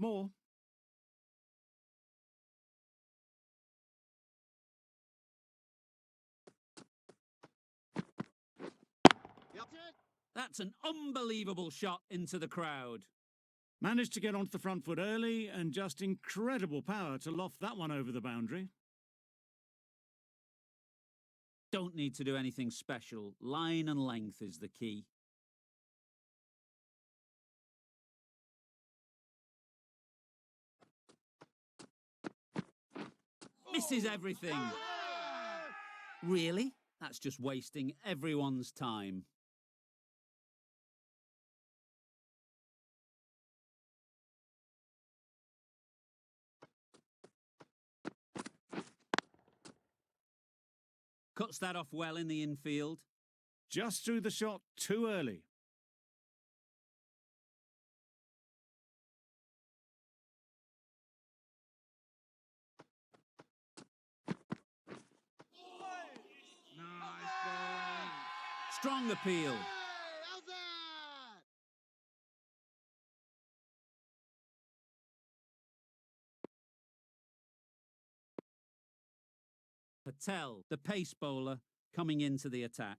more. That's an unbelievable shot into the crowd. Managed to get onto the front foot early and just incredible power to loft that one over the boundary. Don't need to do anything special. Line and length is the key. Misses everything. Really? That's just wasting everyone's time. Cuts that off well in the infield. Just threw the shot too early. Strong appeal. Patel, the pace bowler, coming into the attack.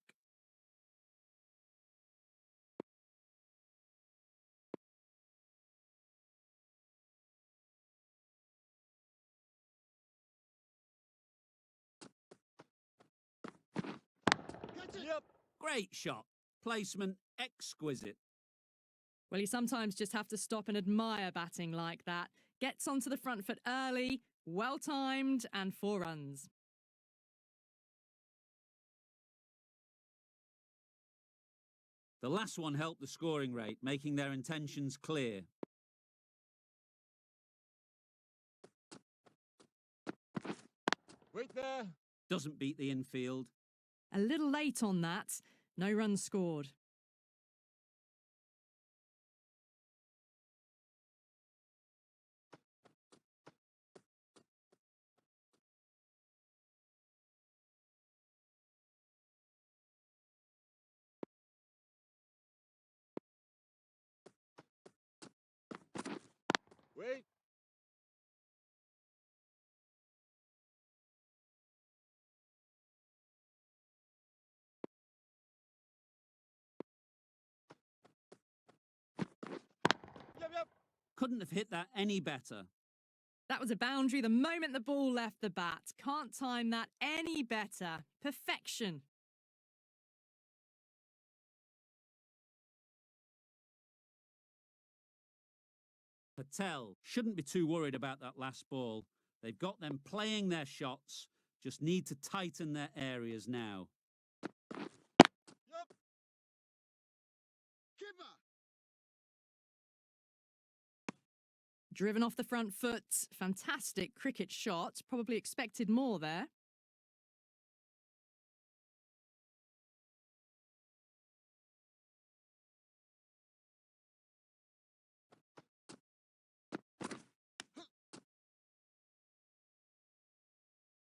Yep. Great shot. Placement exquisite. Well, you sometimes just have to stop and admire batting like that. Gets onto the front foot early, well-timed, and 4 runs. The last one helped the scoring rate, making their intentions clear. Wait there. Doesn't beat the infield. A little late on that. No runs scored. Wait. Yep. Couldn't have hit that any better. That was a boundary the moment the ball left the bat. Can't time that any better. Perfection. Patel shouldn't be too worried about that last ball. They've got them playing their shots, just need to tighten their areas now. Yep. Keeper. Driven off the front foot. Fantastic cricket shot. Probably expected more there.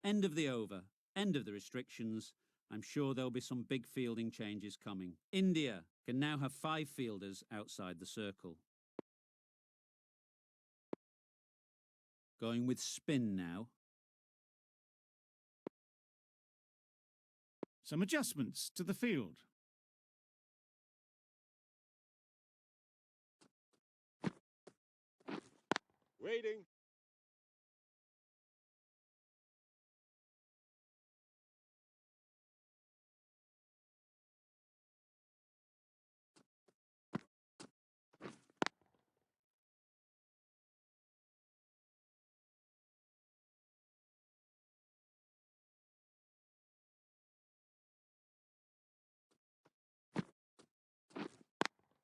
End of the over, end of the restrictions. I'm sure there'll be some big fielding changes coming. India can now have 5 fielders outside the circle. Going with spin now. Some adjustments to the field. Waiting.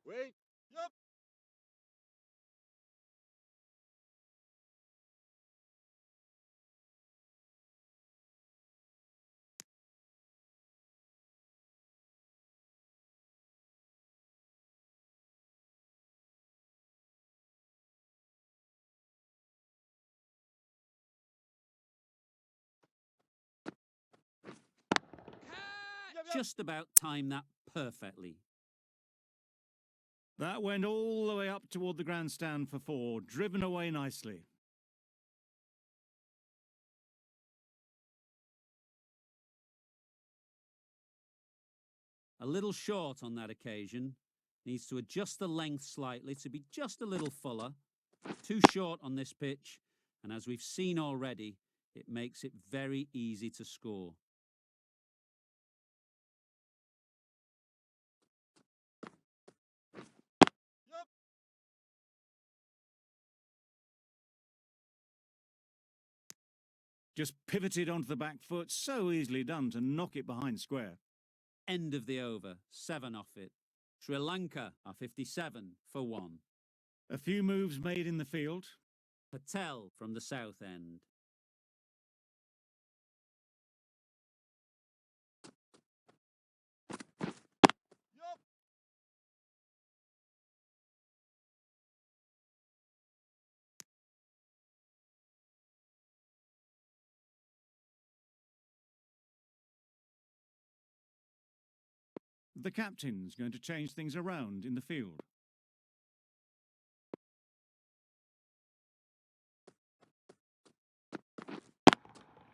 Wait. Yep. Yep. Just about timed that perfectly. That went all the way up toward the grandstand for 4, driven away nicely. A little short on that occasion. Needs to adjust the length slightly to be just a little fuller. Too short on this pitch, and as we've seen already, it makes it very easy to score. Yup. Just pivoted onto the back foot, so easily done to knock it behind square. End of the over, 7 off it. Sri Lanka are 57 for 1. A few moves made in the field. Patel from the south end. Yup. The captain's going to change things around in the field.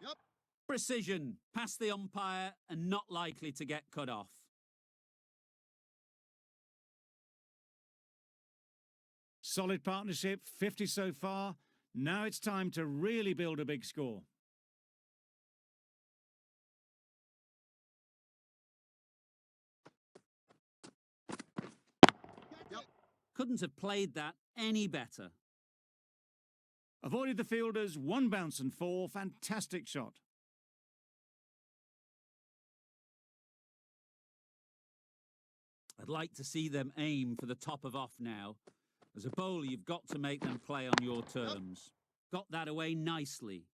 Yup. Precision, past the umpire and not likely to get cut off. Solid partnership, 50 so far. Now it's time to really build a big score. Yup. Couldn't have played that any better. Avoided the fielders, 1 bounce and 4. Fantastic shot. I'd like to see them aim for the top of off now. As a bowler, you've got to make them play on your terms. Got that away nicely.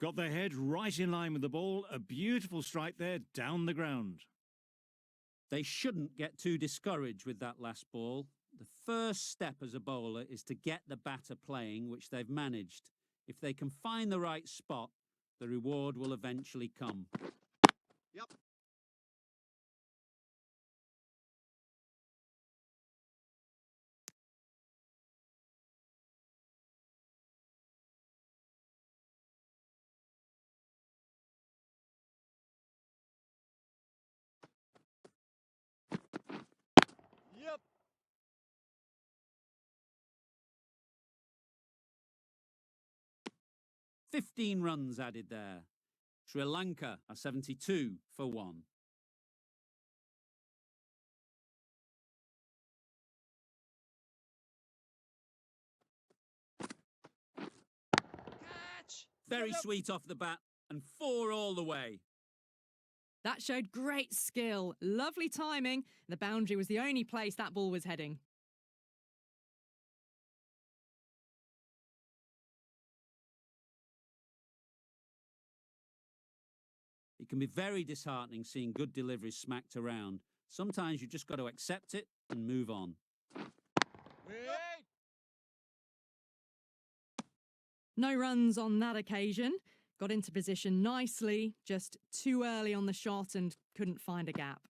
Got their head right in line with the ball. A beautiful strike there, down the ground. They shouldn't get too discouraged with that last ball. The first step as a bowler is to get the batter playing, which they've managed. If they can find the right spot, the reward will eventually come. Yup. Yep. "15 runs added there. Sri Lanka are 72 for 1. Catch. Very Yep. sweet off the bat and 4 all the way. That showed great skill, lovely timing. The boundary was the only place that ball was heading. It can be very disheartening seeing good deliveries smacked around. Sometimes you just got to accept it and move on. Wait. No runs on that occasion. Got into position nicely, just too early on the shot and couldn't find a gap.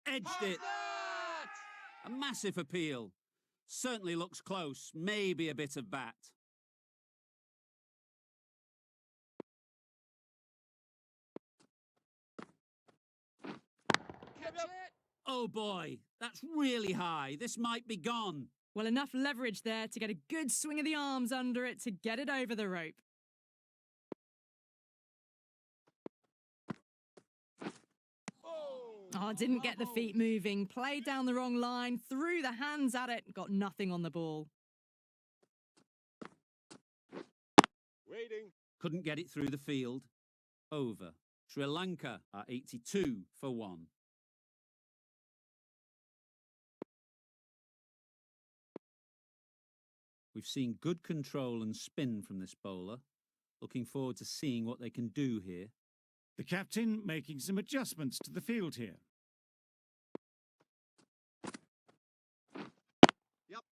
Edged How's it. that? A massive appeal. Certainly looks close. Maybe a bit of bat. Catch it. Oh boy, that's really high. This might be gone. Well, enough leverage there to get a good swing of the arms under it to get it over the rope. Oh, didn't get the feet moving. Played down the wrong line, threw the hands at it, got nothing on the ball. Waiting. Couldn't get it through the field. Over. Sri Lanka are 82 for 1. We've seen good control and spin from this bowler. Looking forward to seeing what they can do here. The captain making some adjustments to the field here. Yep.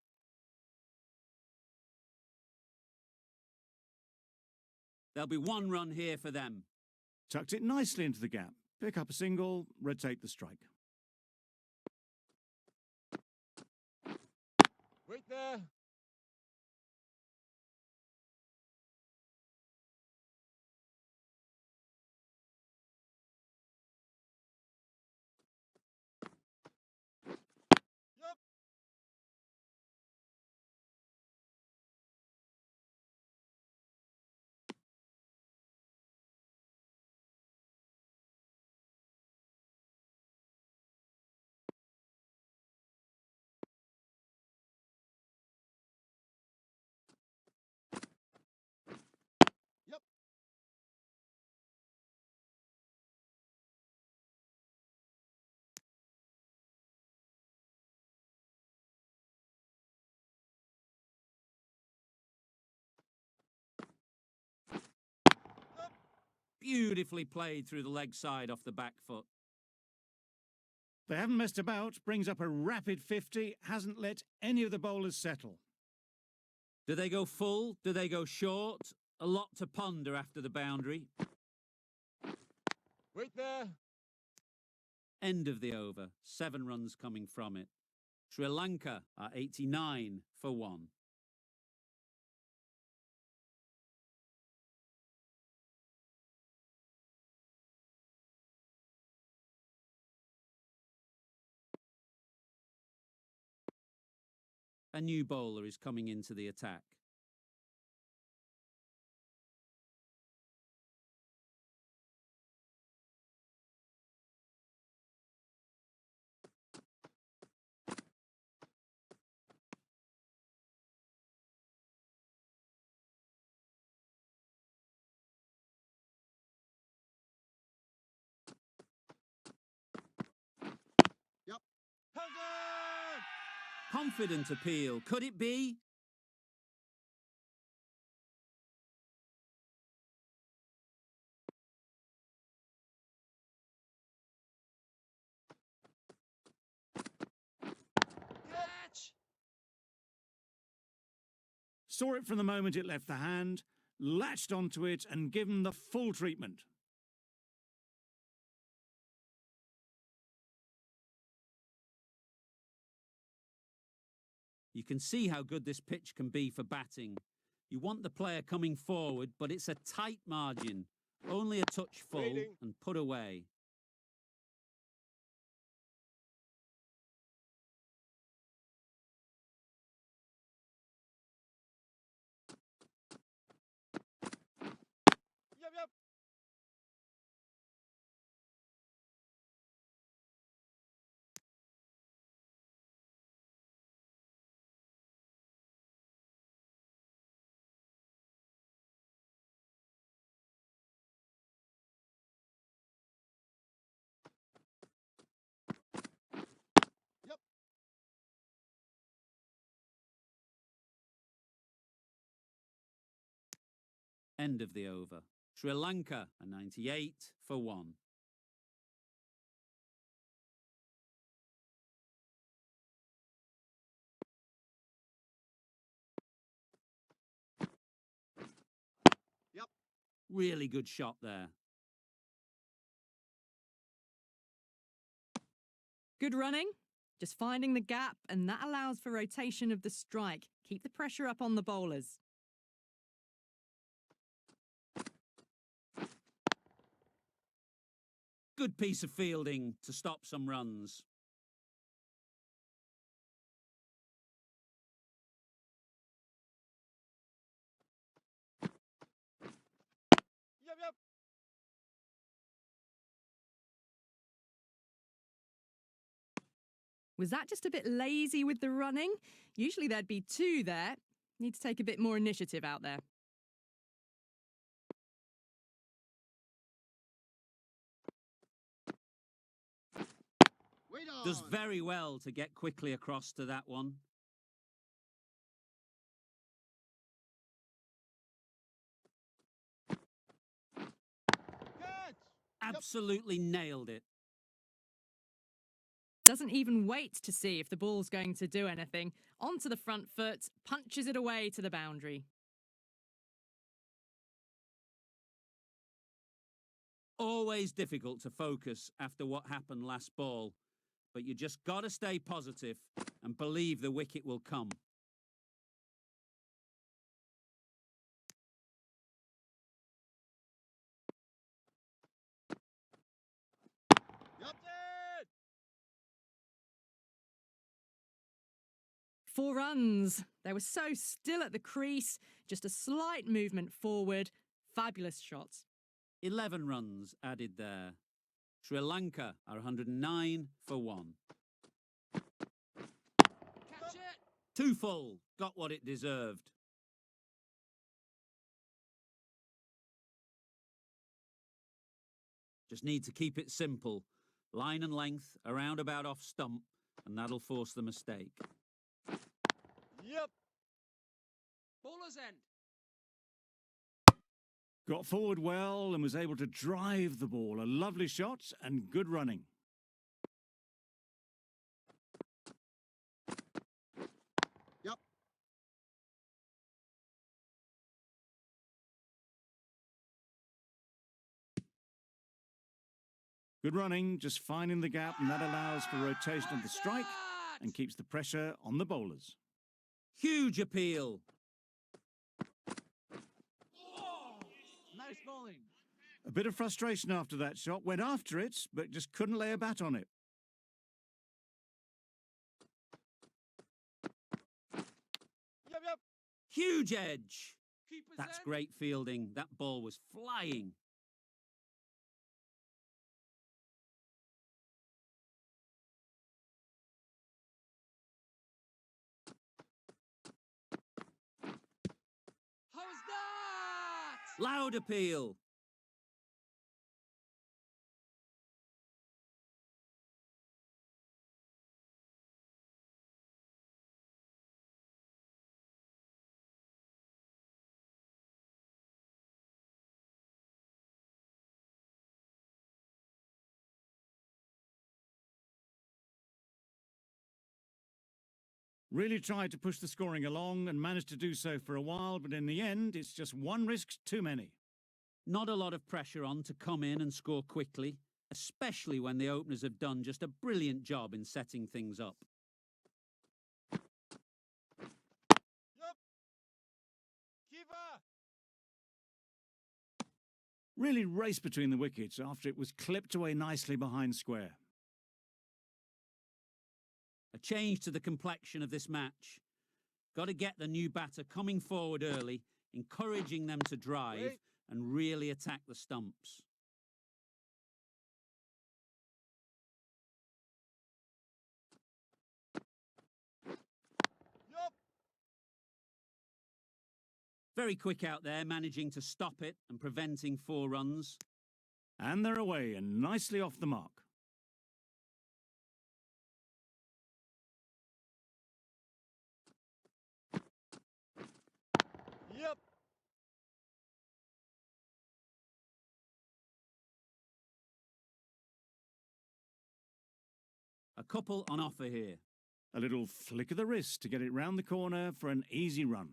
There'll be 1 run here for them. Tucked it nicely into the gap. Pick up a single, rotate the strike. Wait there. Yep. Yep. Beautifully played through the leg side off the back foot. They haven't messed about, brings up a rapid 50, hasn't let any of the bowlers settle. Do they go full? Do they go short? A lot to ponder after the boundary. Wait there. End of the over. 7 runs coming from it. Sri Lanka are 89 for 1. A new bowler is coming into the attack. Yep. Hazard! Confident appeal. Could it be? Catch! Saw it from the moment it left the hand, latched onto it and given the full treatment. You can see how good this pitch can be for batting. You want the player coming forward, but it's a tight margin. Only a touch full Waiting. and put away. Yep. Yep. End of the over. Sri Lanka are 98 for 1. Yep. Really good shot there. Good running. Just finding the gap, and that allows for rotation of the strike. Keep the pressure up on the bowlers. Good piece of fielding to stop some runs. Yep. Was that just a bit lazy with the running? Usually there'd be 2 there. Need to take a bit more initiative out there. Wait on. Does very well to get quickly across to that one. Catch! Absolutely nailed it. Doesn't even wait to see if the ball's going to do anything. Onto the front foot, punches it away to the boundary. Always difficult to focus after what happened last ball, but you just got to stay positive and believe the wicket will come. 4 runs. They were so still at the crease, just a slight movement forward. Fabulous shots. 11 runs added there. Sri Lanka are 109 for 1. Catch it! Too full, got what it deserved. Just need to keep it simple. Line and length, around about off stump, and that'll force the mistake. Yep. Bowler's end. Got forward well and was able to drive the ball. A lovely shot and good running. Yep. Good running, just finding the gap, and that allows for rotation of the strike and keeps the pressure on the bowlers. Huge appeal. Nice bowling. A bit of frustration after that shot. Went after it, but just couldn't lay a bat on it. Yep. Huge edge. Keeper's That's end. great fielding. That ball was flying. How's that? Loud appeal. Really tried to push the scoring along and managed to do so for a while, but in the end, it's just one risk too many. Not a lot of pressure on to come in and score quickly, especially when the openers have done just a brilliant job in setting things up. Yep. Keeper. Really raced between the wickets after it was clipped away nicely behind square. A change to the complexion of this match. Got to get the new batter coming forward early, encouraging them to drive Wait. and really attack the stumps. Yep. Very quick out there, managing to stop it and preventing 4 runs. And they're away and nicely off the mark. Yep. A couple on offer here. A little flick of the wrist to get it round the corner for an easy run.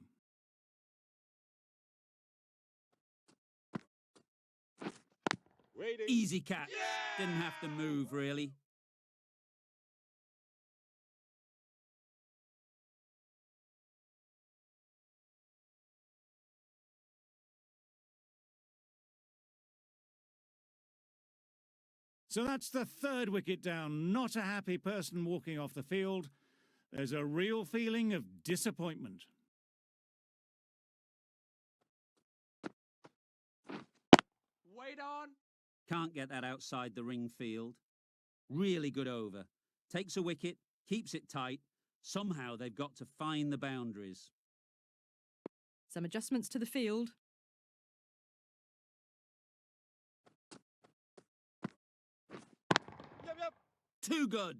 Waiting. Easy catch. Didn't have to move, really. So that's the 3rd wicket down. Not a happy person walking off the field. There's a real feeling of disappointment. Wait on. Can't get that outside the ring field. Really good over. Takes a wicket, keeps it tight. Somehow they've got to find the boundaries. Some adjustments to the field. Yep. Too good.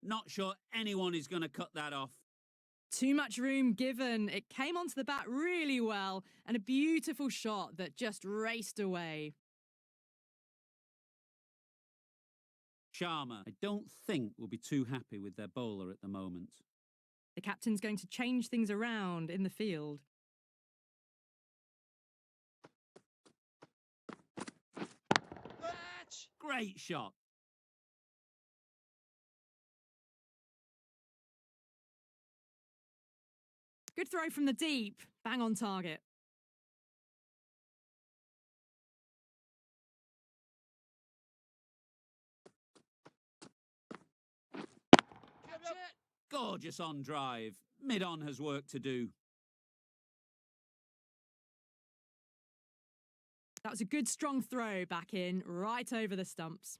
Not sure anyone is going to cut that off. Too much room given. It came onto the bat really well and a beautiful shot that just raced away. Sharma, I don't think will be too happy with their bowler at the moment. The captain's going to change things around in the field. Catch. Great shot. Good throw from the deep. Bang on target. Catch it. Gorgeous on drive. Mid-on has work to do. That was a good strong throw back in, right over the stumps.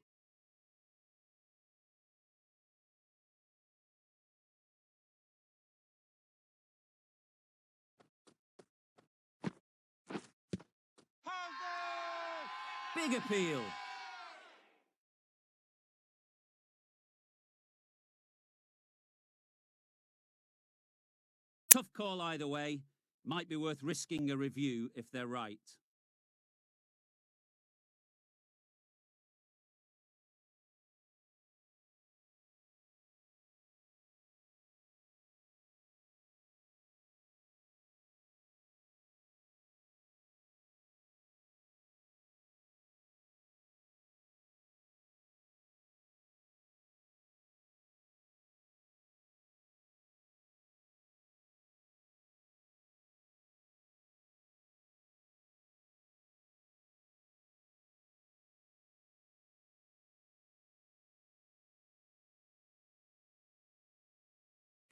Pounded! Big appeal. Tough call either way. Might be worth risking a review if they're right.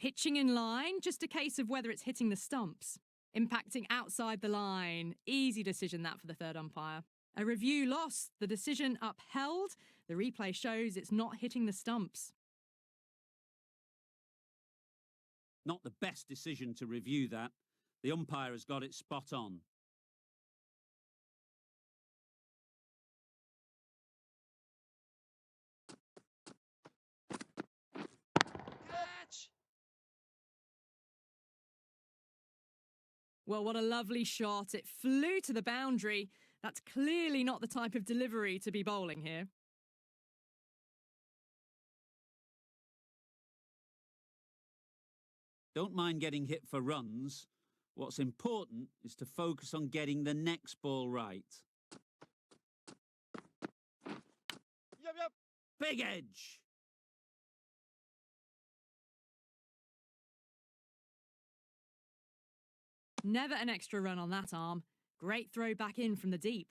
Pitching in line, just a case of whether it's hitting the stumps. Impacting outside the line, easy decision that for the third umpire. A review lost, the decision upheld. The replay shows it's not hitting the stumps. Not the best decision to review that. The umpire has got it spot on. Catch! Well, what a lovely shot. It flew to the boundary. That's clearly not the type of delivery to be bowling here. Don't mind getting hit for runs. What's important is to focus on getting the next ball right. Yep. Big edge! Never an extra run on that arm. Great throw back in from the deep.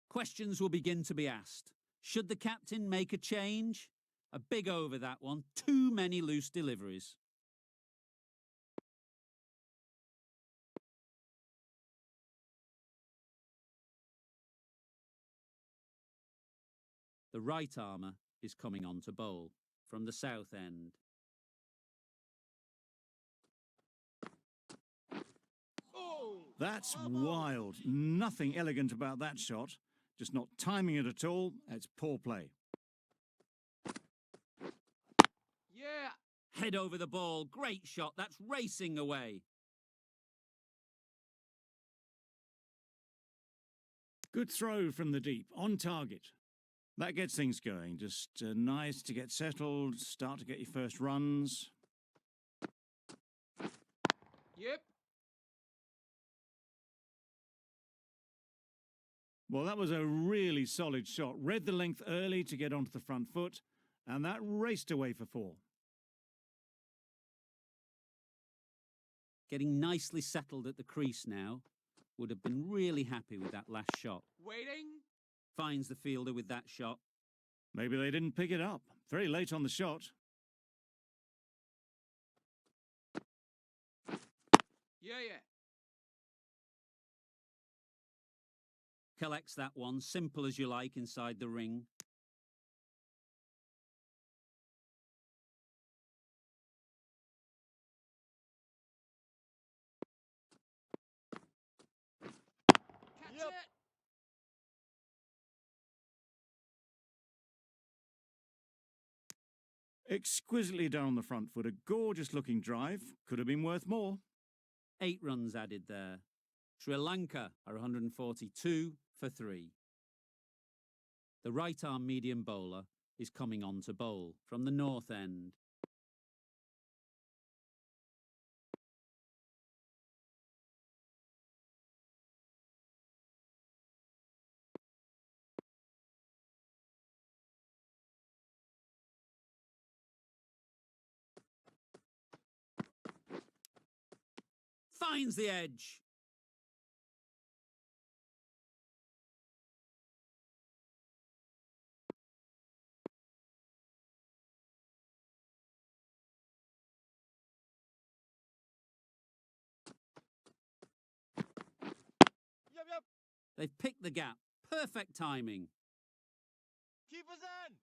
Questions will begin to be asked. Should the captain make a change? A big over that one. Too many loose deliveries. The right armour is coming on to bowl from the south end. Oh! That's wild. Nothing elegant about that shot. Just not timing it at all. It's poor play. Yeah! Head over the ball. Great shot. That's racing away. Good throw from the deep, on target. That gets things going. Just nice to get settled, start to get your first runs. Yep. Well, that was a really solid shot. Read the length early to get onto the front foot, and that raced away for 4. Getting nicely settled at the crease now. Would have been really happy with that last shot. Waiting. Finds the fielder with that shot. Maybe they didn't pick it up. Very late on the shot. Yeah. Collects that one, simple as you like, inside the ring. Catch Yep. it! Exquisitely down the front foot. A gorgeous looking drive. Could have been worth more. 8 runs added there. Sri Lanka are 142 for 3. The right-arm medium bowler is coming on to bowl from the north end. Finds the edge. They've picked the gap. Perfect timing. Keepers in.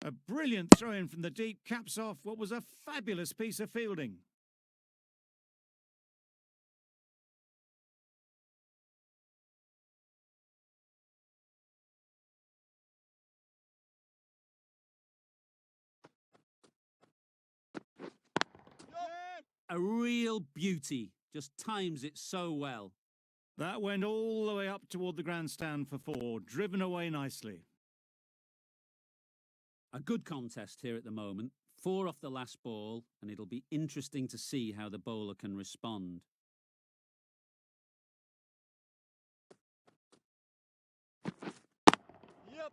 A brilliant throw-in from the deep caps off what was a fabulous piece of fielding. Yep. A real beauty. Just times it so well. That went all the way up toward the grandstand for 4, driven away nicely. A good contest here at the moment. 4 off the last ball, and it'll be interesting to see how the bowler can respond. Yep.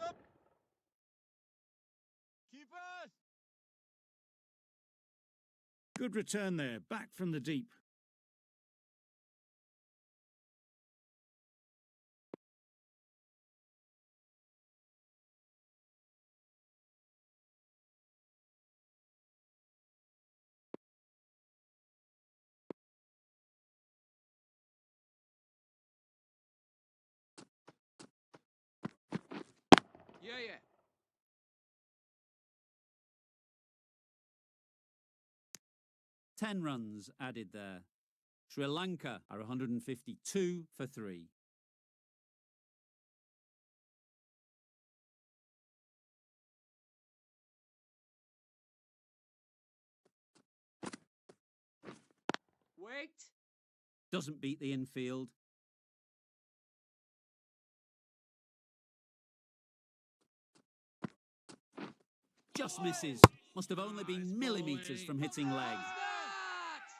Yep. Keepers. Good return there, back from the deep. Yeah. 10 runs added there. Sri Lanka are 152 for 3. Wait. Doesn't beat the infield. Just misses. Must have only been millimetres from hitting leg. That.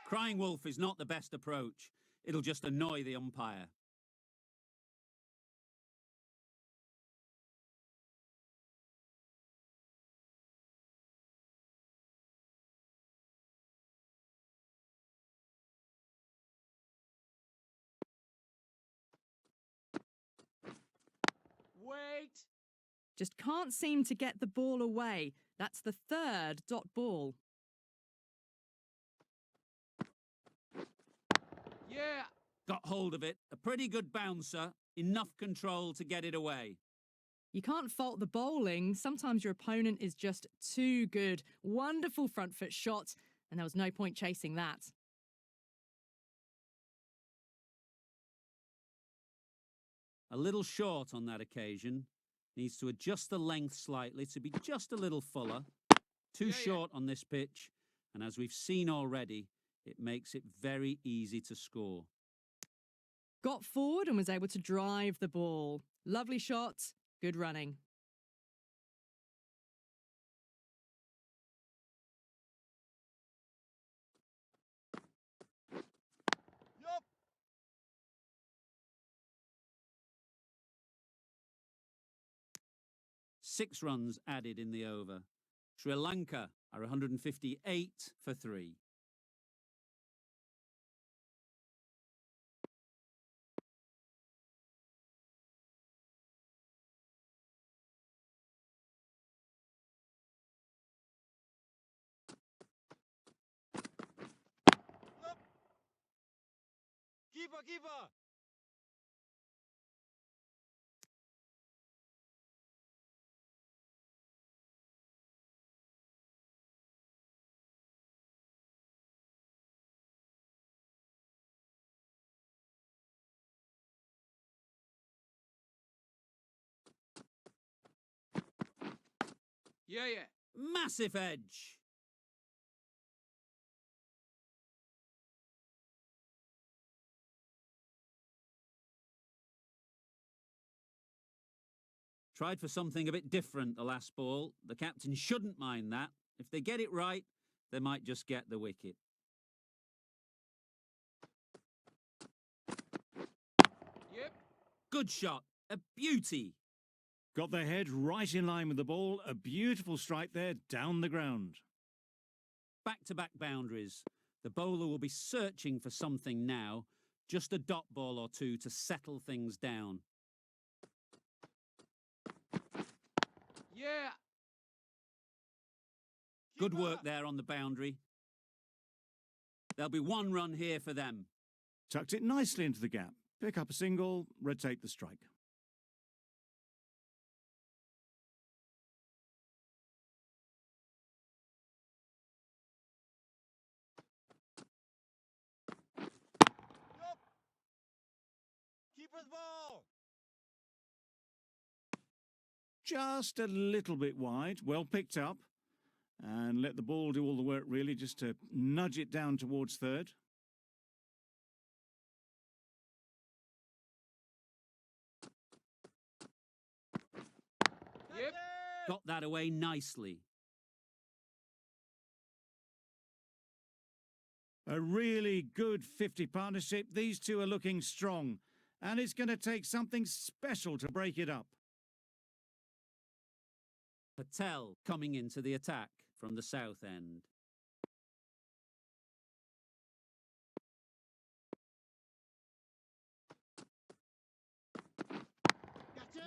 Crying wolf is not the best approach. It'll just annoy the umpire. Wait. Just can't seem to get the ball away. That's the 3rd dot ball. Yeah. Got hold of it. A pretty good bouncer. Enough control to get it away. You can't fault the bowling. Sometimes your opponent is just too good. Wonderful front foot shot, and there was no point chasing that. A little short on that occasion. Needs to adjust the length slightly to be just a little fuller. Too Yeah. short on this pitch. And as we've seen already, it makes it very easy to score. Got forward and was able to drive the ball. Lovely shot, good running. Yep. 6 runs added in the over. Sri Lanka are 158 for 3. Yep. Keeper. Yeah. Massive edge. Tried for something a bit different the last ball. The captain shouldn't mind that. If they get it right, they might just get the wicket. Yep. Good shot. A beauty. Got their head right in line with the ball. A beautiful strike there down the ground. Back-to-back boundaries. The bowler will be searching for something now. Just a dot ball or two to settle things down. Yeah. Good Keeper. work there on the boundary. There'll be 1 run here for them. Tucked it nicely into the gap. Pick up a single, rotate the strike. Yup. Keeper's ball. Just a little bit wide, well picked up. And let the ball do all the work really, just to nudge it down towards third. Yep. Got that away nicely. A really good 50 partnership. These two are looking strong. And it's going to take something special to break it up. Patel coming into the attack from the south end.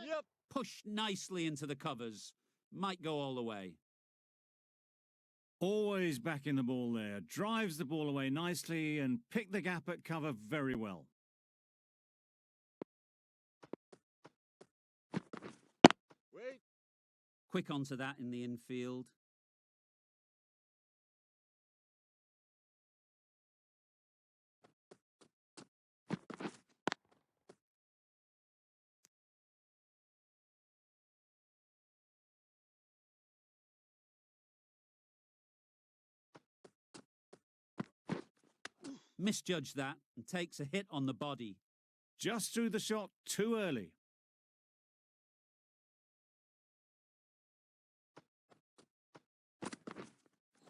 Yep. Pushed nicely into the covers. Might go all the way. Always backing the ball there. Drives the ball away nicely and picked the gap at cover very well. Wait. Quick onto that in the infield. Misjudged that and takes a hit on the body. Just threw the shot too early.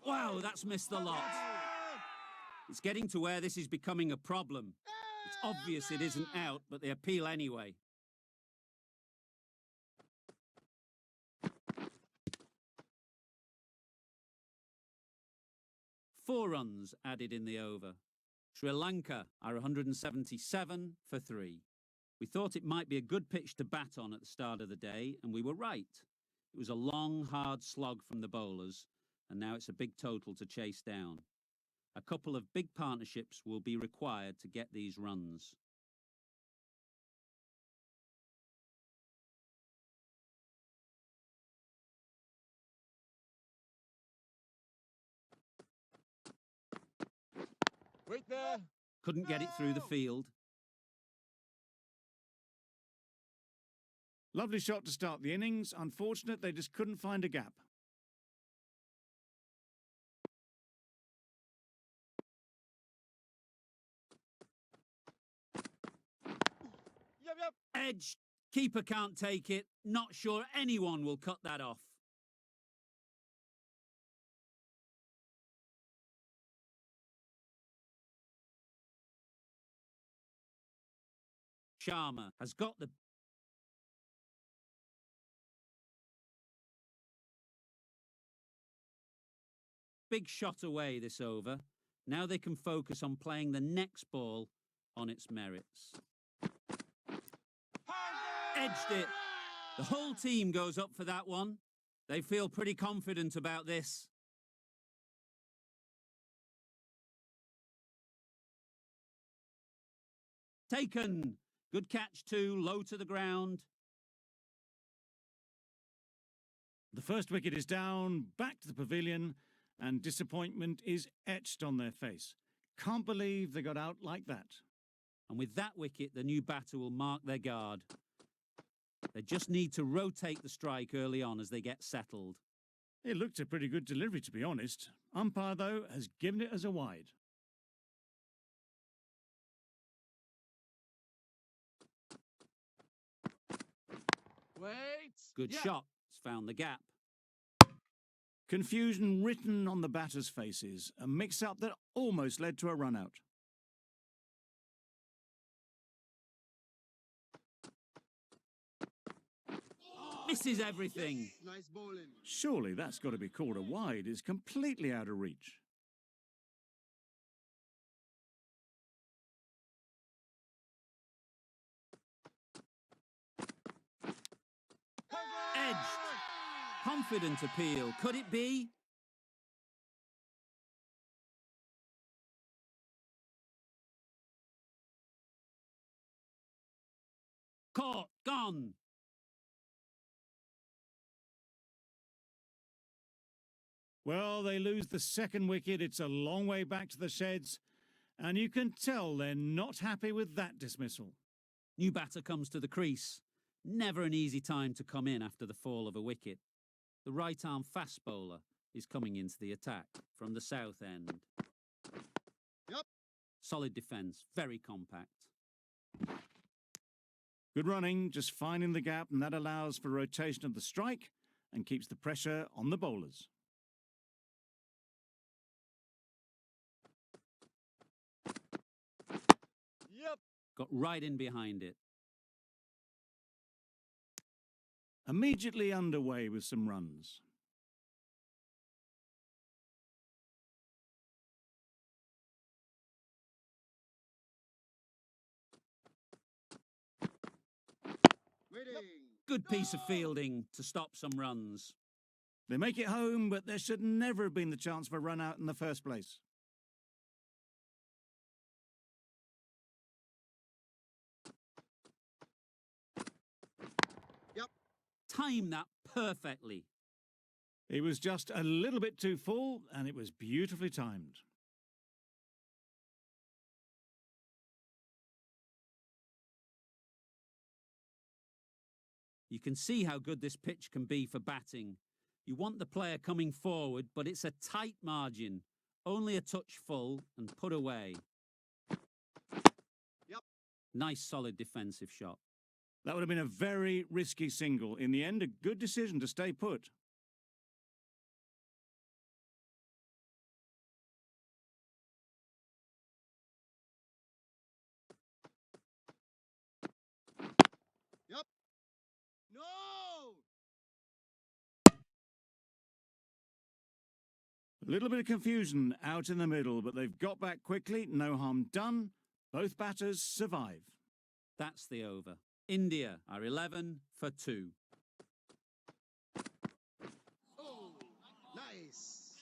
Wow, that's missed the lot. It's getting to where this is becoming a problem. It's obvious it isn't out, but they appeal anyway. Four runs added in the over. Sri Lanka are 177 for 3. We thought it might be a good pitch to bat on at the start of the day, and we were right. It was a long, hard slog from the bowlers, and now it's a big total to chase down. A couple of big partnerships will be required to get these runs. Wait there. Couldn't get it through the field. Lovely shot to start the innings. Unfortunate they just couldn't find a gap. Yep. Edge. Keeper can't take it. Not sure anyone will cut that off. Sharma has got the... big shot away this over. Now they can focus on playing the next ball on its merits. Edged it. The whole team goes up for that one. They feel pretty confident about this. Taken. Good catch too, low to the ground. The first wicket is down, back to the pavilion, and disappointment is etched on their face. Can't believe they got out like that. And with that wicket, the new batter will mark their guard. They just need to rotate the strike early on as they get settled. It looked a pretty good delivery, to be honest. Umpire, though, has given it as a wide. Wait. Good shot. It's found the gap. Confusion written on the batters' faces. A mix-up that almost led to a run-out. Misses everything. Nice bowling. Surely that's got to be called a wide. It's completely out of reach. Edged. Confident appeal. Could it be? Caught. Gone. Well, they lose the second wicket. It's a long way back to the sheds, and you can tell they're not happy with that dismissal. New batter comes to the crease. Never an easy time to come in after the fall of a wicket. The right-arm fast bowler is coming into the attack from the south end. Yep. Solid defence, very compact. Good running, just finding the gap, and that allows for rotation of the strike and keeps the pressure on the bowlers. Yep. Got right in behind it. Immediately underway with some runs. Waiting. Good piece of fielding to stop some runs. They make it home, but there should never have been the chance for a run out in the first place. Timed that perfectly. It was just a little bit too full, and it was beautifully timed. You can see how good this pitch can be for batting. You want the player coming forward, but it's a tight margin. Only a touch full and put away. Yep. Nice solid defensive shot. That would have been a very risky single. In the end, a good decision to stay put. Yep. No! A little bit of confusion out in the middle, but they've got back quickly. No harm done. Both batters survive. That's the over. India are 11 for 2. Oh, nice.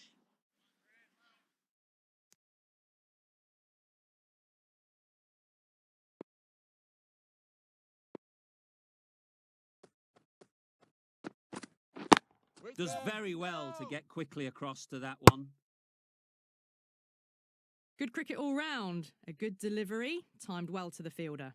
Wait Does there. very well to No! get quickly across to that one. Good cricket all round. A good delivery, timed well to the fielder.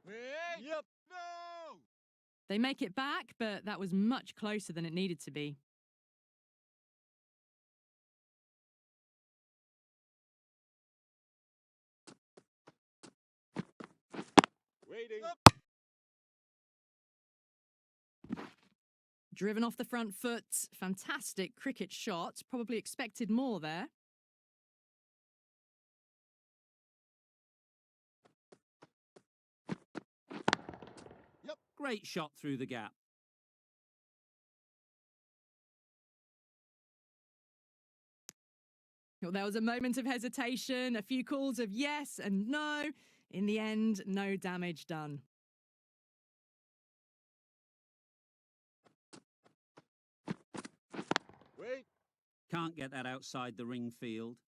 Wait. Yep. No! They make it back, but that was much closer than it needed to be. Waiting. Yep. Driven off the front foot. Fantastic cricket shot. Probably expected more there. Great shot through the gap. Well, there was a moment of hesitation, a few calls of yes and no. In the end, no damage done. Wait. Can't get that outside the ring field.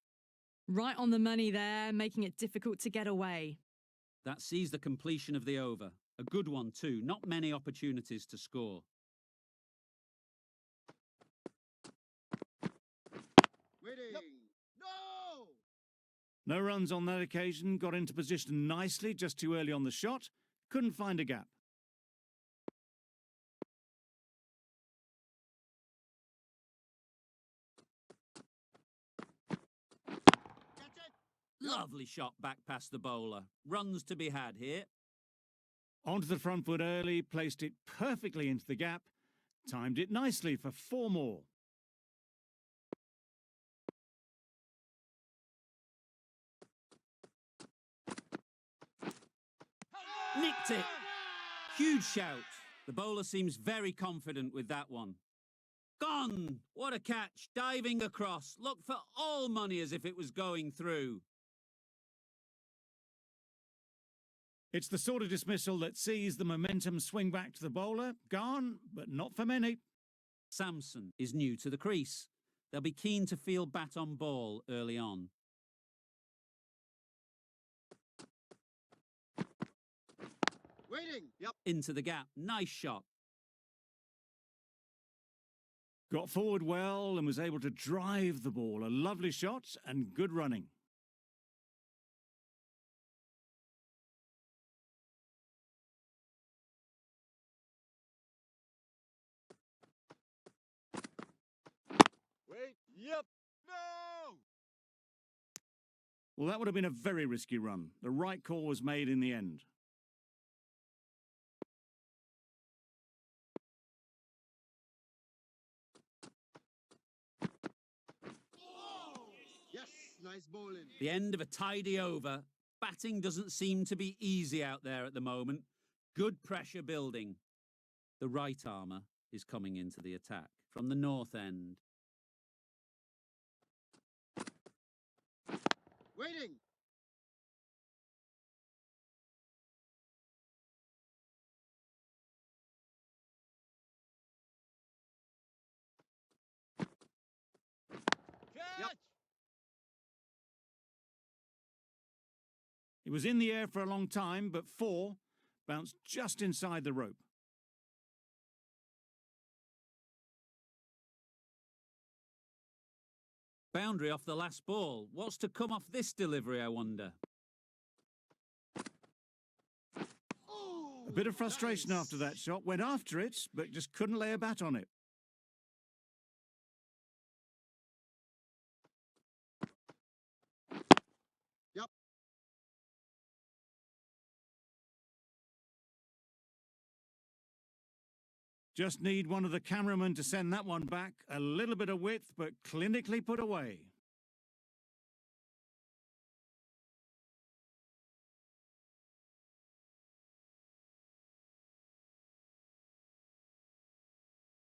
Right on the money there, making it difficult to get away. That sees the completion of the over. A good one too. Not many opportunities to score. Waiting. Yep. No! No runs on that occasion. Got into position nicely, just too early on the shot. Couldn't find a gap. Catch it. Lovely shot back past the bowler. Runs to be had here. Onto the front foot early, placed it perfectly into the gap. Timed it nicely for 4 more. Nicked it. Huge shout. The bowler seems very confident with that one. Gone! What a catch. Diving across. Looked for all money as if it was going through. It's the sort of dismissal that sees the momentum swing back to the bowler. Gone, but not for many. Samson is new to the crease. They'll be keen to feel bat on ball early on. Waiting. Yep. Into the gap. Nice shot. Got forward well and was able to drive the ball. A lovely shot and good running. Wait. Yep. No. Well, that would have been a very risky run. The right call was made in the end. Yes. Nice bowling. The end of a tidy over. Batting doesn't seem to be easy out there at the moment. Good pressure building. The right armour is coming into the attack from the north end. Waiting. Catch. It was in the air for a long time, but 4 bounced just inside the rope. Boundary off the last ball. What's to come off this delivery, I wonder? A bit of frustration after that shot. Went after it, but just couldn't lay a bat on it. Yep. Just need one of the cameramen to send that one back. A little bit of width, but clinically put away.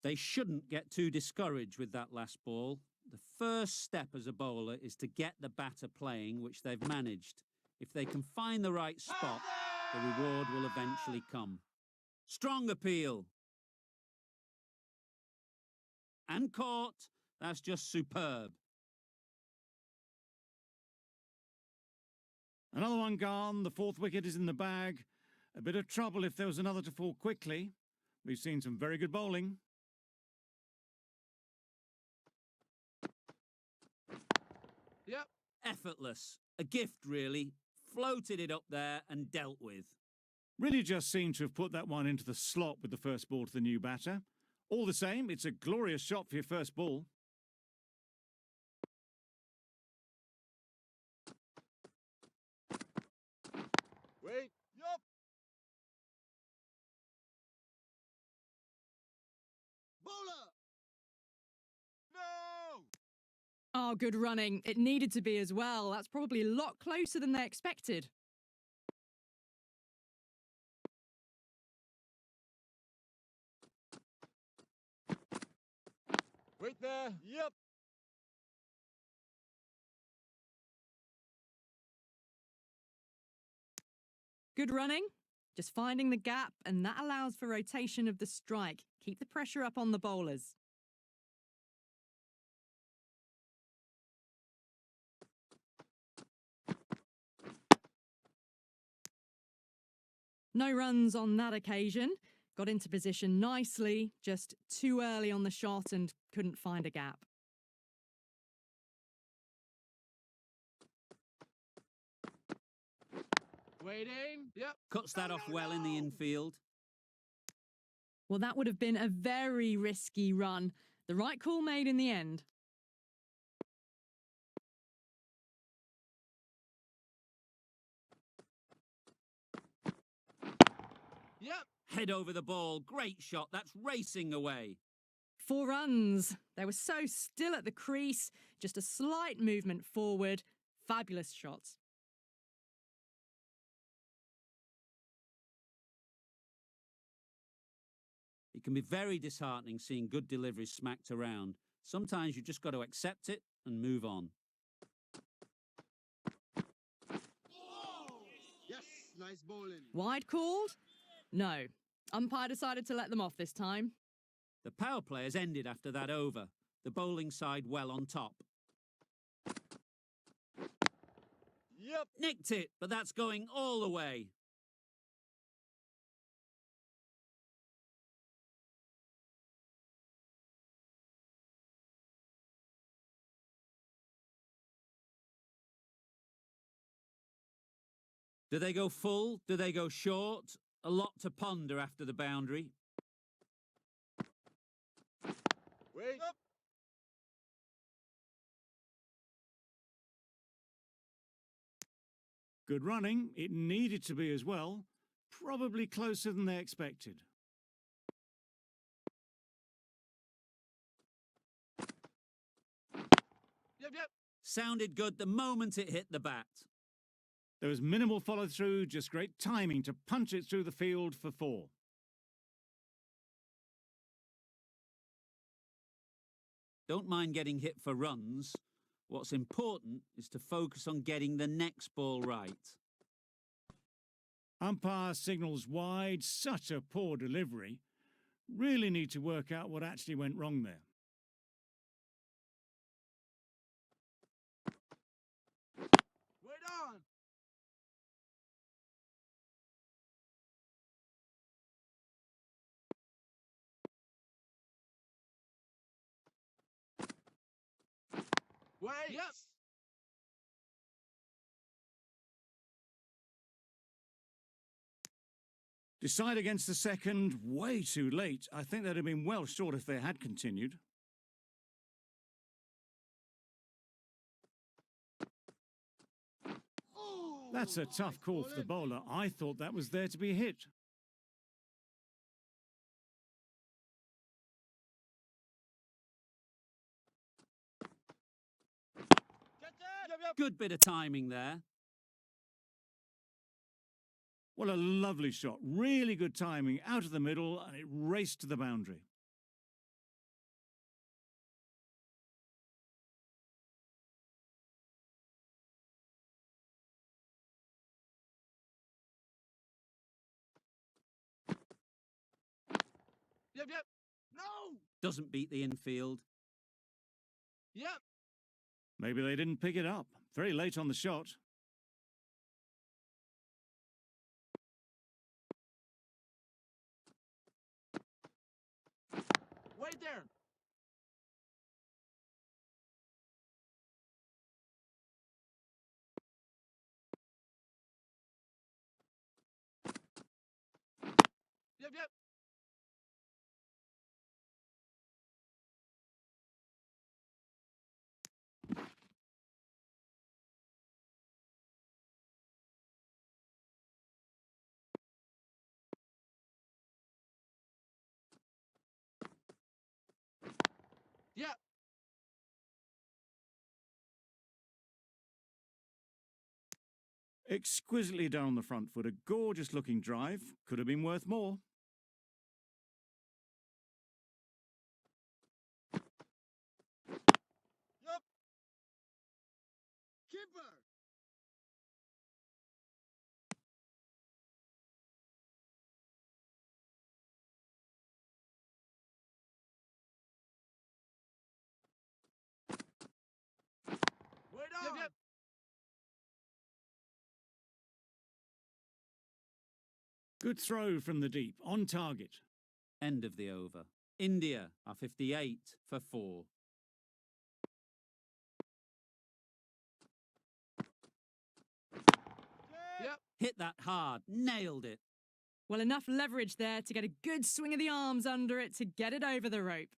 They shouldn't get too discouraged with that last ball. The first step as a bowler is to get the batter playing, which they've managed. If they can find the right spot, the reward will eventually come. Strong appeal. And caught. That's just superb. Another one gone. The 4th wicket is in the bag. A bit of trouble if there was another to fall quickly. We've seen some very good bowling. Yep. Effortless. A gift, really. Floated it up there and dealt with. Really just seemed to have put that one into the slot with the first ball to the new batter. All the same, it's a glorious shot for your first ball. Wait. Yup. Bowler. No. Oh, good running. It needed to be as well. That's probably a lot closer than they expected. Wait there. Yep. Good running. Just finding the gap, and that allows for rotation of the strike. Keep the pressure up on the bowlers. No runs on that occasion. Got into position nicely, just too early on the shot and couldn't find a gap. Waiting. Yep. Cuts that off well in the infield. Well, that would have been a very risky run. The right call made in the end. Yep. Head over the ball. Great shot. That's racing away. 4 runs. They were so still at the crease. Just a slight movement forward. Fabulous shots. It can be very disheartening seeing good deliveries smacked around. Sometimes you've just got to accept it and move on. Yes, nice bowling. Wide called? No. Umpire decided to let them off this time. The power play has ended after that over. The bowling side well on top. Yep. Nicked it, but that's going all the way. Do they go full? Do they go short? A lot to ponder after the boundary. Wait. Yep. Good running. It needed to be as well. Probably closer than they expected. Yep. Sounded good the moment it hit the bat. There was minimal follow-through, just great timing to punch it through the field for 4. Don't mind getting hit for runs. What's important is to focus on getting the next ball right. Umpire signals wide. Such a poor delivery. Really need to work out what actually went wrong there. Wait on. Wait. Yep. Decide against the second, way too late. I think they'd have been well short if they had continued. Oh, That's a nice tough call for the bowling. bowler. I thought that was there to be hit. Catch it. Yep. Good bit of timing there. What a lovely shot. Really good timing. Out of the middle, and it raced to the boundary. Yep. No. Doesn't beat the infield. Yep. Maybe they didn't pick it up. Very late on the shot. Wait there. Yep. Yep. Exquisitely down the front foot. A gorgeous looking drive. Could have been worth more. Yep. Keeper. Wait on. Yep. Good throw from the deep. On target. End of the over. India are 58 for 4. Yep. Hit that hard. Nailed it. Well, enough leverage there to get a good swing of the arms under it to get it over the rope.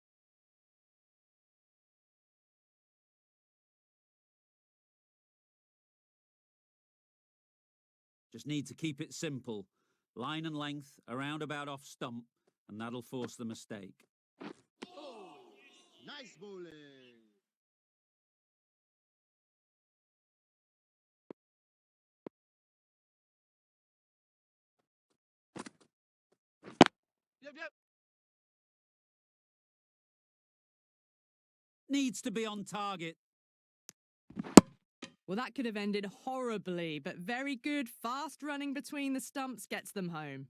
Just need to keep it simple. Line and length, around about off stump, and that'll force the mistake. Oh, nice bowling. Yep. Needs to be on target. Well, that could have ended horribly, but very good, fast running between the stumps gets them home.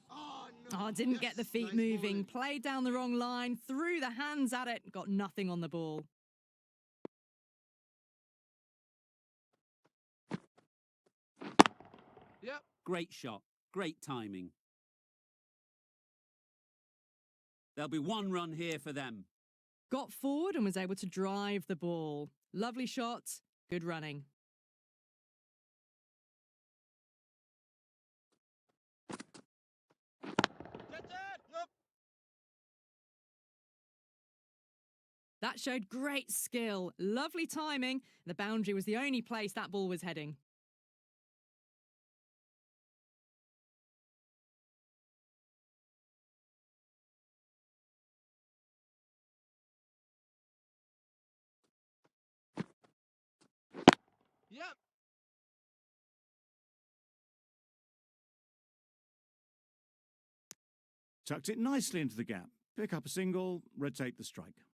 Oh, no. Oh, didn't get the Yes, feet nice moving, bowling. played down the wrong line, threw the hands at it, got nothing on the ball. Yep. Great shot. Great timing. There'll be one run here for them. Got forward and was able to drive the ball. Lovely shot, good running. Get it! Yup. That showed great skill, lovely timing. The boundary was the only place that ball was heading. Yep. Tucked it nicely into the gap. Pick up a single, rotate the strike.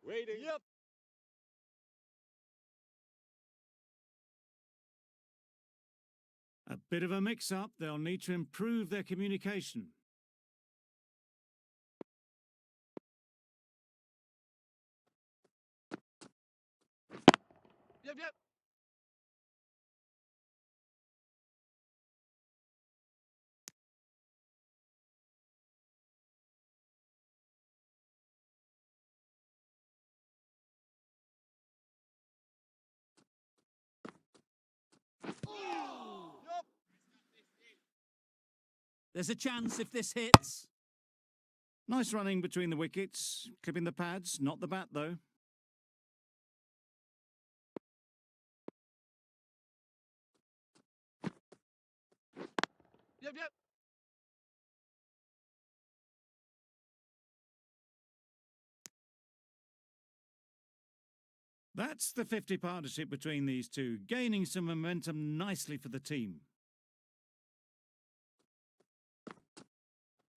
Waiting. Yep. A bit of a mix-up. They'll need to improve their communication. Yep, yep. Yup. There's a chance if this hits. Nice running between the wickets. Clipping the pads, not the bat though. Yep, yep. That's the 50 partnership between these two, gaining some momentum nicely for the team.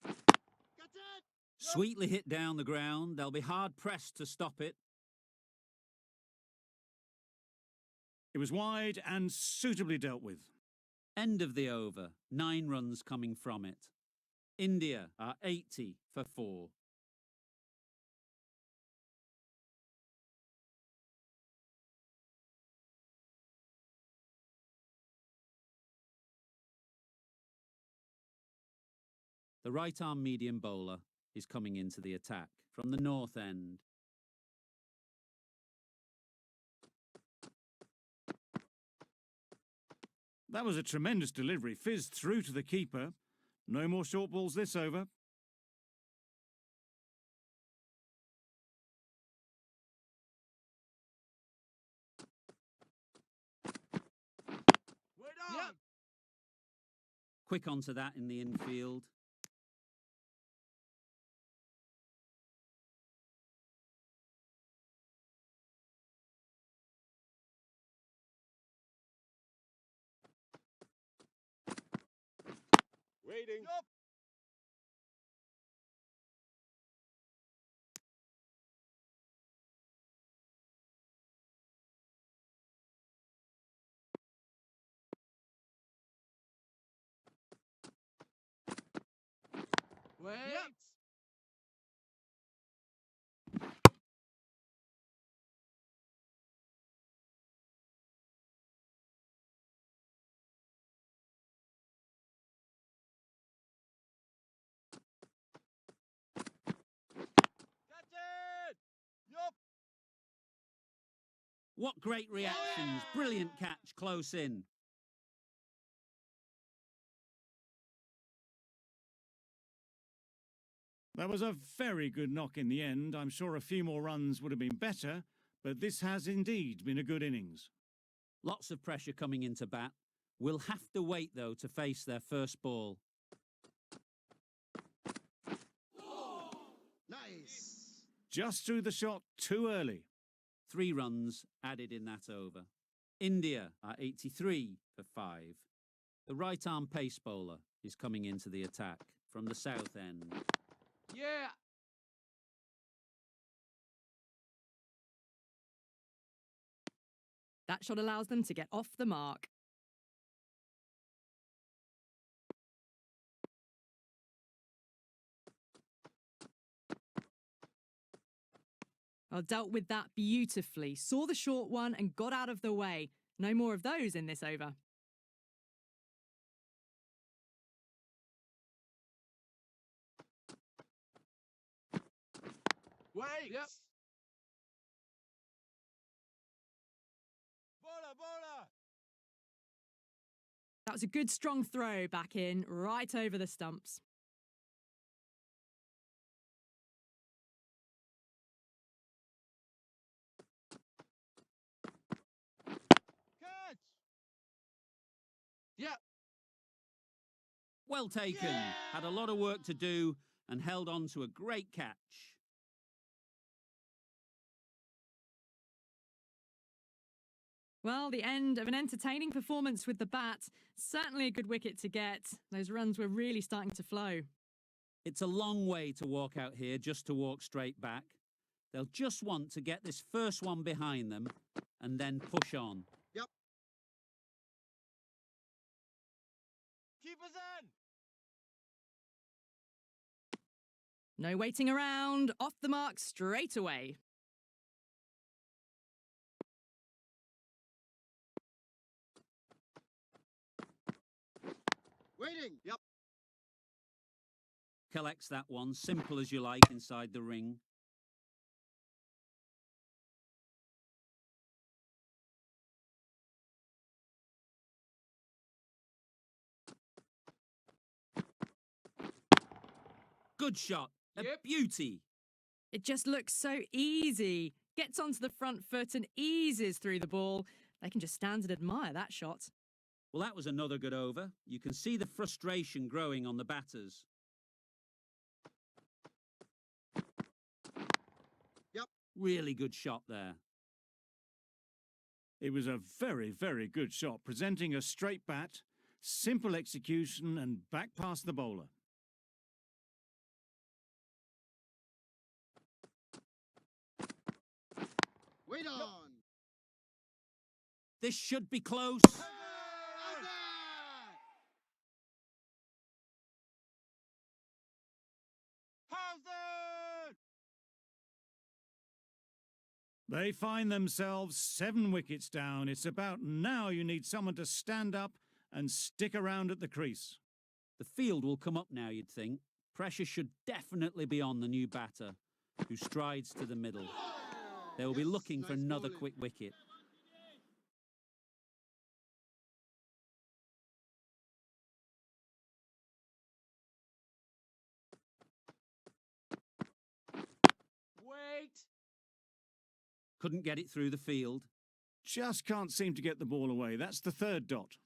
Get it! Sweetly hit down the ground. They'll be hard pressed to stop it. It was wide and suitably dealt with. End of the over. 9 runs coming from it. India are 80 for 4. The right-arm medium bowler is coming into the attack from the north end. That was a tremendous delivery, fizzed through to the keeper. No more short balls this over. Wait on. Yep. Quick onto that in the infield. Waiting. Yup. Wait. Yep. Get it! Yup. What great reactions. Brilliant catch close in. That was a very good knock in the end. I'm sure a few more runs would have been better, but this has indeed been a good innings. Lots of pressure coming into bat. We'll have to wait, though, to face their first ball. Nice. Just threw the shot too early. 3 runs added in that over. India are 83 for 5. The right-arm pace bowler is coming into the attack from the south end. Yeah. That shot allows them to get off the mark. Well, dealt with that beautifully. Saw the short one and got out of the way. No more of those in this over. Wait! Yep. Bowler, bowler! That was a good strong throw back in, right over the stumps. Catch! Yeah. Well taken. Yeah! Had a lot of work to do and held on to a great catch. Well, the end of an entertaining performance with the bat. Certainly a good wicket to get. Those runs were really starting to flow. It's a long way to walk out here just to walk straight back. They'll just want to get this first one behind them and then push on. Keepers in! No waiting around. Off the mark straight away. Waiting! Yep. Collects that one, simple as you like, inside the ring. Good shot. A Yep. beauty. It just looks so easy. Gets onto the front foot and eases through the ball. They can just stand and admire that shot. Well, that was another good over. You can see the frustration growing on the batters. Yep. Really good shot there. It was a very, very good shot, presenting a straight bat, simple execution and back past the bowler. Wait on! This should be close. How's it? They find themselves 7 wickets down. It's about now you need someone to stand up and stick around at the crease. The field will come up now, you'd think. Pressure should definitely be on the new batter, who strides to the middle. They will be looking for Nice another bowling. quick wicket. Wait. Couldn't get it through the field. Just can't seem to get the ball away. That's the 3rd dot.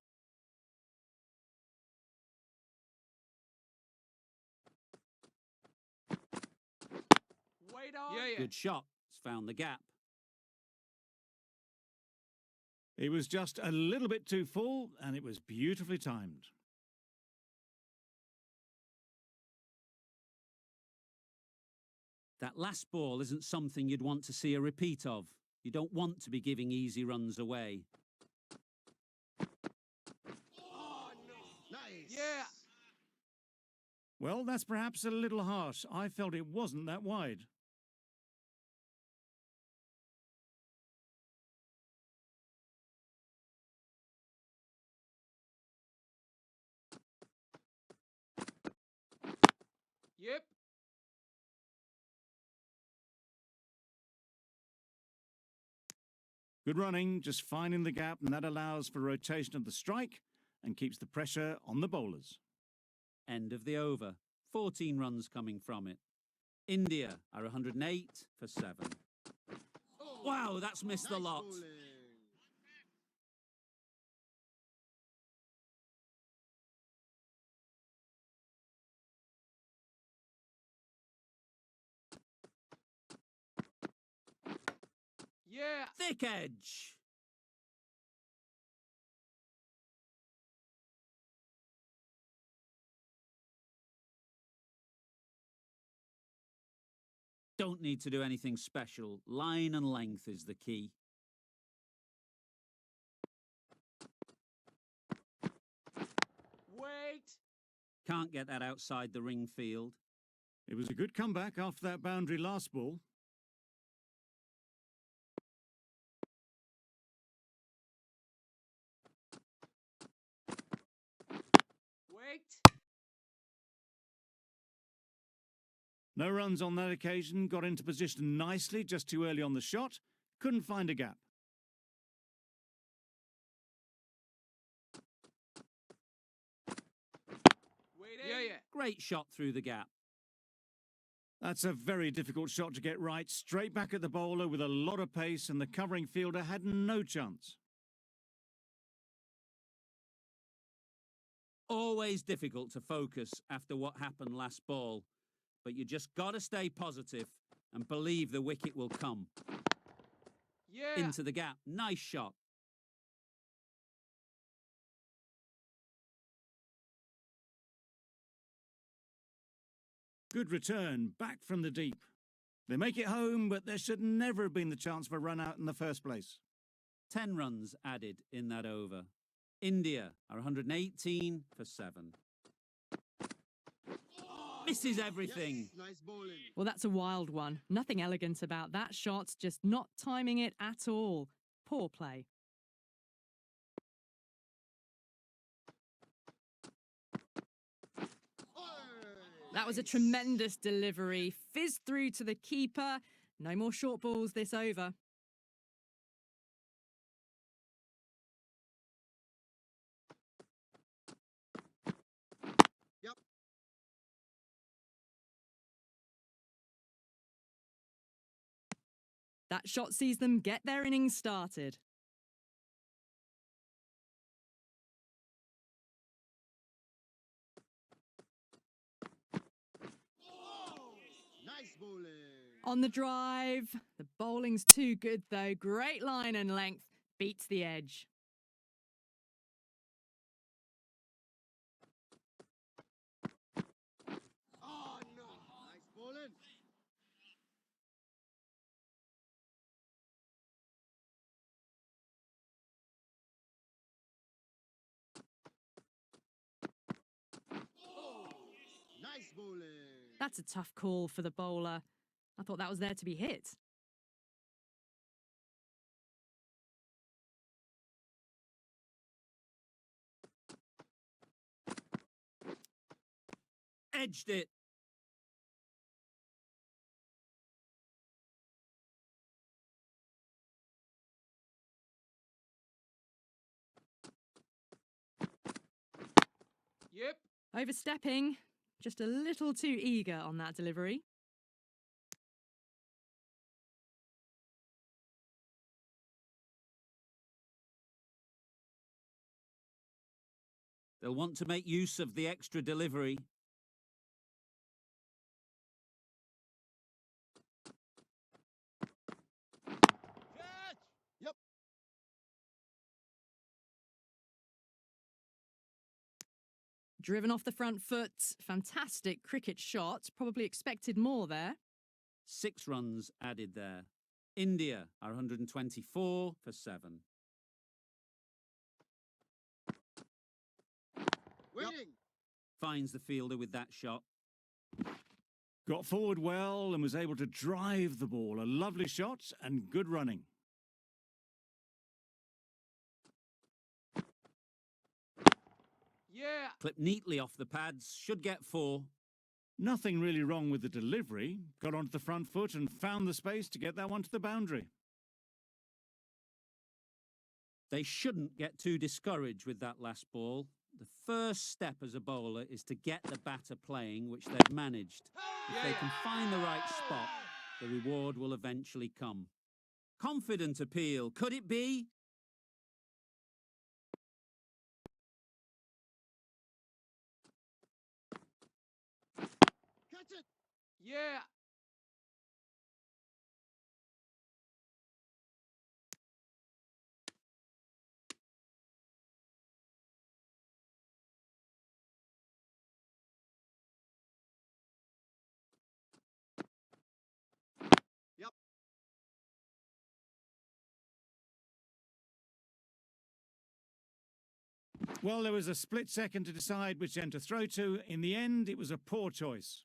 Wait on. Yeah. Good shot. It's found the gap. It was just a little bit too full, and it was beautifully timed. That last ball isn't something you'd want to see a repeat of. You don't want to be giving easy runs away. Oh, no. Nice! Yeah. Well, that's perhaps a little harsh. I felt it wasn't that wide. Yep. Good running, just finding the gap, and that allows for rotation of the strike and keeps the pressure on the bowlers. End of the over. 14 runs coming from it. India are 108 for 7. Wow, that's missed a Nice lot. bowling. Yeah. Thick edge. Don't need to do anything special. Line and length is the key. Wait. Can't get that outside the ring field. It was a good comeback after that boundary last ball. Wait. No runs on that occasion, got into position nicely just too early on the shot, couldn't find a gap. Waiting. Yeah. Great shot through the gap. That's a very difficult shot to get right, straight back at the bowler with a lot of pace, and the covering fielder had no chance. Always difficult to focus after what happened last ball, but you just got to stay positive and believe the wicket will come. Yeah. Into the gap. Nice shot. Good return, back from the deep. They make it home, but there should never have been the chance for a run out in the first place. 10 runs added in that over. India are 118 for 7. Misses everything. Yes, nice bowling. Well, that's a wild one. Nothing elegant about that shot, just not timing it at all. Poor play. That was a tremendous delivery. Fizzed through to the keeper. No more short balls this over. Yep. That shot sees them get their innings started. Nice bowling. On the drive. The bowling's too good, though. Great line and length. Beats the edge. Oh no. Nice bowling. Nice bowling. That's a tough call for the bowler. I thought that was there to be hit. Edged it. Yep. Overstepping. Just a little too eager on that delivery. They'll want to make use of the extra delivery. Catch. Yep. Driven off the front foot. Fantastic cricket shot. Probably expected more there. 6 runs added there. India are 124 for 7. Waiting. Finds the fielder with that shot. Got forward well and was able to drive the ball. A lovely shot and good running. Yeah. Clipped neatly off the pads. Should get 4. Nothing really wrong with the delivery. Got onto the front foot and found the space to get that one to the boundary. They shouldn't get too discouraged with that last ball. The first step as a bowler is to get the batter playing, which they've managed. If they can find the right spot, the reward will eventually come. Confident appeal. Could it be? Catch it. Yeah. Well, there was a split second to decide which end to throw to. In the end, it was a poor choice.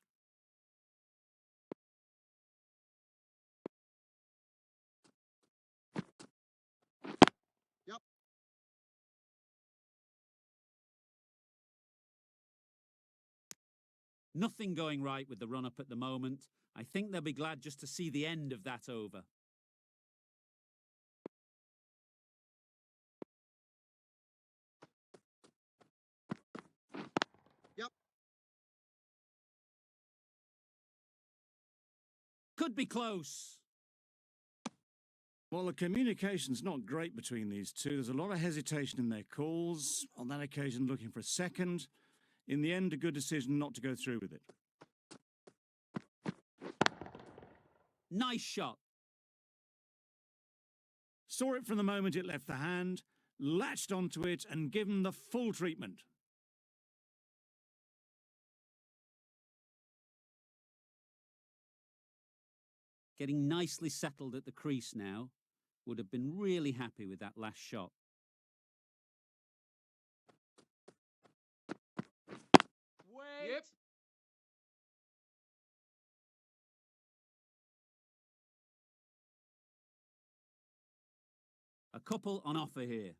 Yep. Nothing going right with the run-up at the moment. I think they'll be glad just to see the end of that over. Yep. Could be close. Well, the communication's not great between these two. There's a lot of hesitation in their calls. On that occasion, looking for a second. In the end, a good decision not to go through with it. Nice shot. Saw it from the moment it left the hand, latched onto it and given the full treatment. Getting nicely settled at the crease now. Would have been really happy with that last shot. Wait. Yep. A couple on offer here.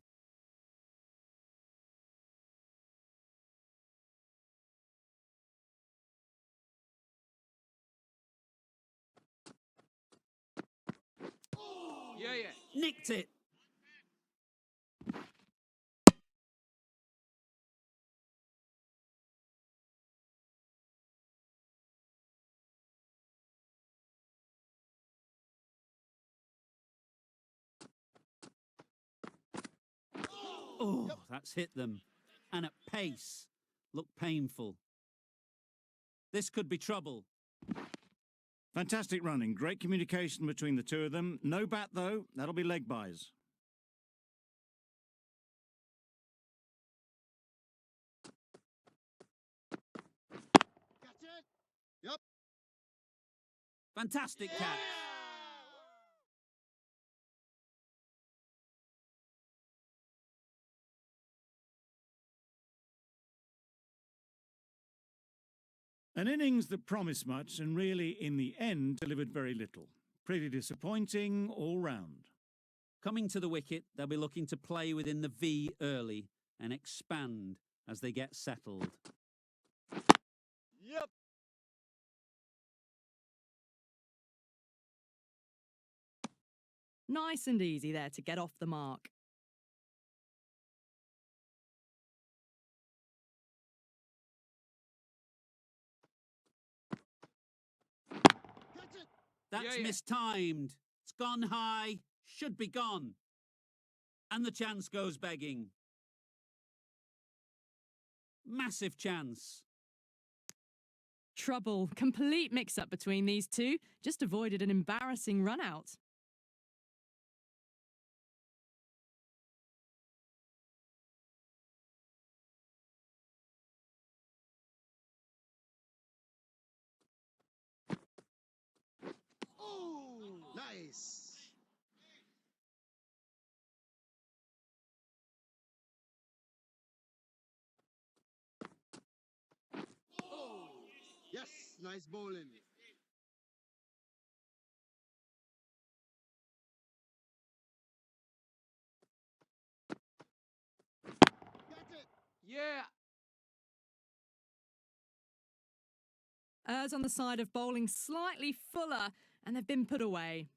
Yeah, yeah. Nicked it. Oh, that's hit them. And at pace. Looked painful. This could be trouble. Fantastic running, great communication between the two of them. No bat though, that'll be leg buys. Catch it. Yep. Fantastic catch. An innings that promised much and really, in the end, delivered very little. Pretty disappointing all round. Coming to the wicket, they'll be looking to play within the V early and expand as they get settled. Yep. Nice and easy there to get off the mark. Catch it. That's Yeah, yeah. mistimed. It's gone high. Should be gone. And the chance goes begging. Massive chance. Trouble. Complete mix-up between these two. Just avoided an embarrassing run-out. Oh, nice. Oh, yes, nice bowling. Catch it. Yeah. Errs on the side of bowling slightly fuller, and they've been put away.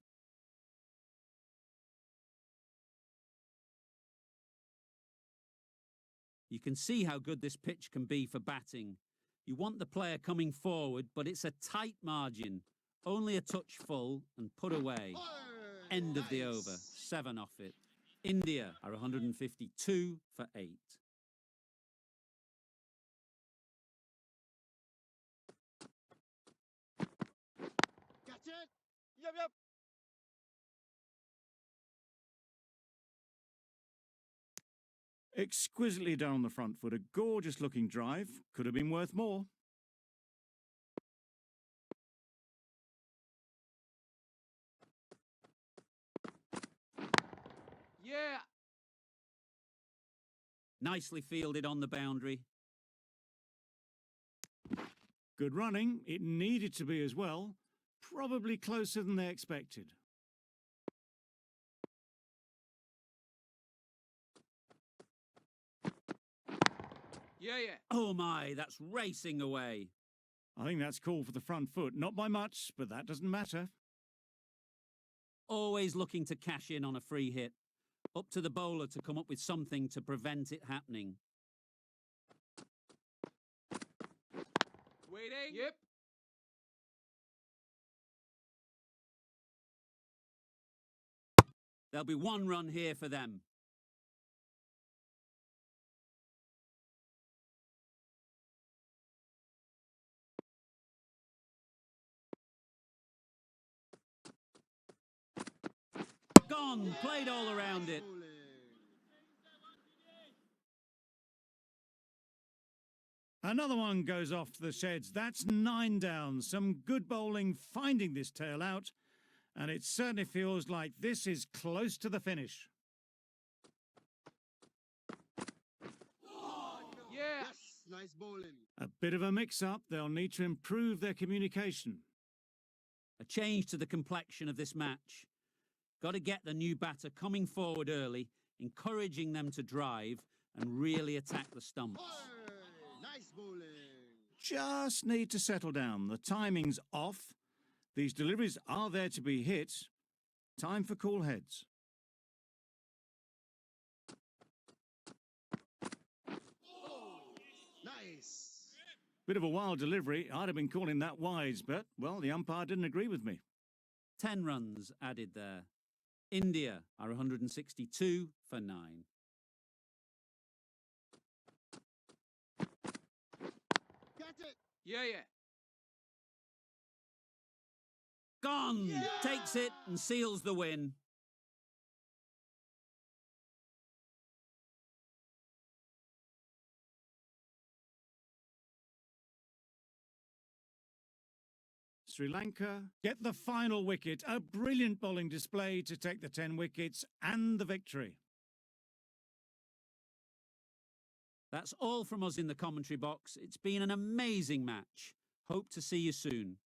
You can see how good this pitch can be for batting. You want the player coming forward, but it's a tight margin. Only a touch full and put away. End of the over. 7 off it. India are 152 for 8. Catch it. Yep, yep. Exquisitely done on the front foot. A gorgeous looking drive. Could have been worth more. Yeah. Nicely fielded on the boundary. Good running. It needed to be as well. Probably closer than they expected. Yeah, yeah. Oh my, that's racing away. I think that's called for the front foot. Not by much, but that doesn't matter. Always looking to cash in on a free hit. Up to the bowler to come up with something to prevent it happening. Waiting. Yep. There'll be one run here for them. Gone, played all around it. Bowling. Another one goes off to the sheds. That's 9 down. Some good bowling finding this tail out. And it certainly feels like this is close to the finish. Yeah. Yes, nice bowling. A bit of a mix-up. They'll need to improve their communication. A change to the complexion of this match. Got to get the new batter coming forward early, encouraging them to drive and really attack the stumps. Hey, nice bowling. Just need to settle down. The timing's off. These deliveries are there to be hit. Time for cool heads. Nice. Bit of a wild delivery. I'd have been calling that wise, but, well, the umpire didn't agree with me. 10 runs added there. India are 162 for 9. Get it. Yeah, yeah. Gone! Takes it and seals the win. Sri Lanka get the final wicket. A brilliant bowling display to take the 10 wickets and the victory. That's all from us in the commentary box. It's been an amazing match. Hope to see you soon.